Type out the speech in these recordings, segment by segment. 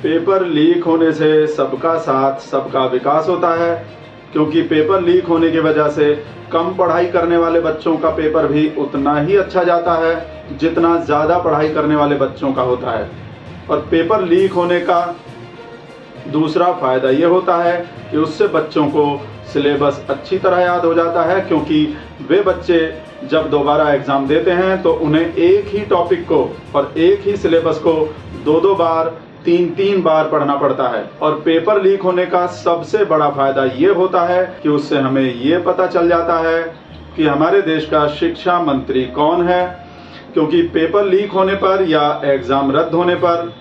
Paper leak होने से सबका साथ सबका विकास होता है, क्योंकि पेपर लीक होने की वजह से कम पढ़ाई करने वाले बच्चों का पेपर भी उतना ही अच्छा जाता है जितना ज़्यादा पढ़ाई करने वाले बच्चों का होता है। और पेपर लीक होने का दूसरा फ़ायदा ये होता है कि उससे बच्चों को सिलेबस अच्छी तरह याद हो जाता है, क्योंकि वे बच्चे जब दोबारा एग्ज़ाम देते हैं तो उन्हें एक ही टॉपिक को और एक ही सिलेबस को दो बार तीन बार पढ़ना पड़ता है। और पेपर लीक होने का सबसे बड़ा फायदा ये होता है कि उससे हमें ये पता चल जाता है कि हमारे देश का शिक्षा मंत्री कौन है, क्योंकि पेपर लीक होने पर या एग्ज़ाम रद्द होने पर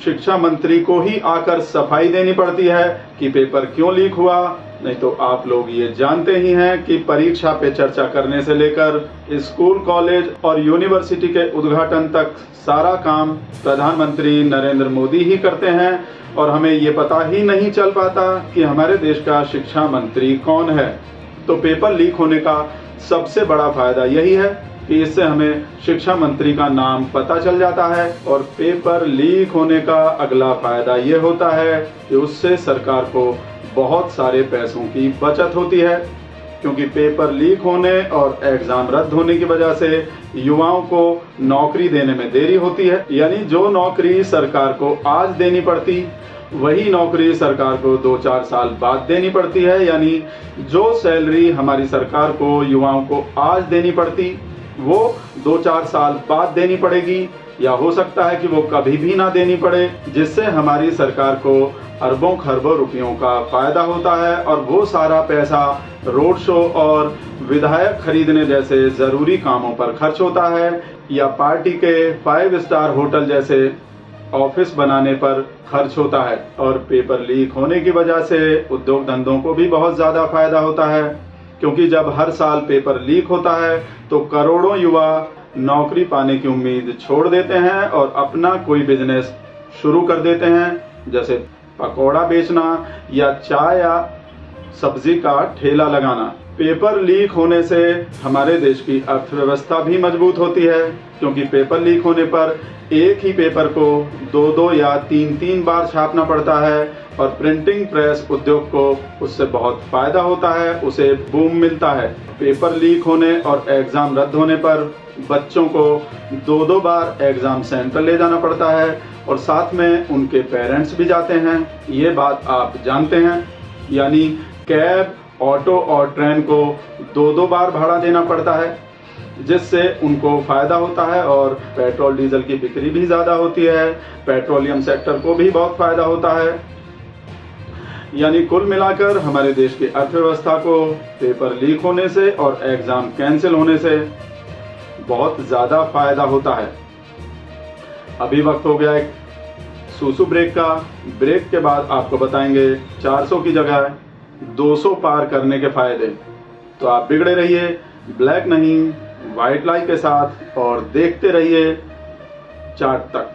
शिक्षा मंत्री को ही आकर सफाई देनी पड़ती है कि पेपर क्यों लीक हुआ। नहीं तो आप लोग ये जानते ही हैं कि परीक्षा पे चर्चा करने से लेकर स्कूल, कॉलेज और यूनिवर्सिटी के उद्घाटन तक सारा काम प्रधानमंत्री नरेंद्र मोदी ही करते हैं, और हमें ये पता ही नहीं चल पाता कि हमारे देश का शिक्षा मंत्री कौन है। तो पेपर लीक होने का सबसे बड़ा फायदा यही है कि इससे हमें शिक्षा मंत्री का नाम पता चल जाता है। और पेपर लीक होने का अगला फायदा ये होता है कि उससे सरकार को बहुत सारे पैसों की बचत होती है, क्योंकि पेपर लीक होने और एग्ज़ाम रद्द होने की वजह से युवाओं को नौकरी देने में देरी होती है। यानी जो नौकरी सरकार को आज देनी पड़ती वही नौकरी सरकार को 2-4 साल बाद देनी पड़ती है। यानी जो सैलरी हमारी सरकार को युवाओं को आज देनी पड़ती वो 2-4 साल बाद देनी पड़ेगी, या हो सकता है कि वो कभी भी ना देनी पड़े, जिससे हमारी सरकार को अरबों खरबों रुपयों का फायदा होता है। और वो सारा पैसा रोड शो और विधायक खरीदने जैसे ज़रूरी कामों पर खर्च होता है, या पार्टी के 5 स्टार होटल जैसे ऑफिस बनाने पर खर्च होता है। और पेपर लीक होने की वजह से उद्योग धंधों को भी बहुत ज़्यादा फायदा होता है, क्योंकि जब हर साल पेपर लीक होता है तो करोड़ों युवा नौकरी पाने की उम्मीद छोड़ देते हैं और अपना कोई बिजनेस शुरू कर देते हैं, जैसे पकौड़ा बेचना या चाय या सब्जी का ठेला लगाना। पेपर लीक होने से हमारे देश की अर्थव्यवस्था भी मजबूत होती है, क्योंकि पेपर लीक होने पर एक ही पेपर को 2 या 3 बार छापना पड़ता है, और प्रिंटिंग प्रेस उद्योग को उससे बहुत फायदा होता है, उसे बूम मिलता है। पेपर लीक होने और एग्ज़ाम रद्द होने पर बच्चों को 2 बार एग्ज़ाम सेंटर ले जाना पड़ता है, और साथ में उनके पेरेंट्स भी जाते हैं। ये बात आप जानते हैं। यानी कैब, ऑटो और ट्रेन को 2 बार भाड़ा देना पड़ता है, जिससे उनको फ़ायदा होता है, और पेट्रोल डीजल की बिक्री भी ज़्यादा होती है। पेट्रोलियम सेक्टर को भी बहुत फ़ायदा होता है। यानी कुल मिलाकर हमारे देश की अर्थव्यवस्था को पेपर लीक होने से और एग्ज़ाम कैंसिल होने से बहुत ज़्यादा फ़ायदा होता है। अभी वक्त हो गया एक सूसू ब्रेक का। ब्रेक के बाद आपको बताएंगे 400 की जगह 200 पार करने के फ़ायदे। तो आप बिगड़े रहिए ब्लैक नहीं व्हाइट लाइट के साथ, और देखते रहिए चार्ट तक।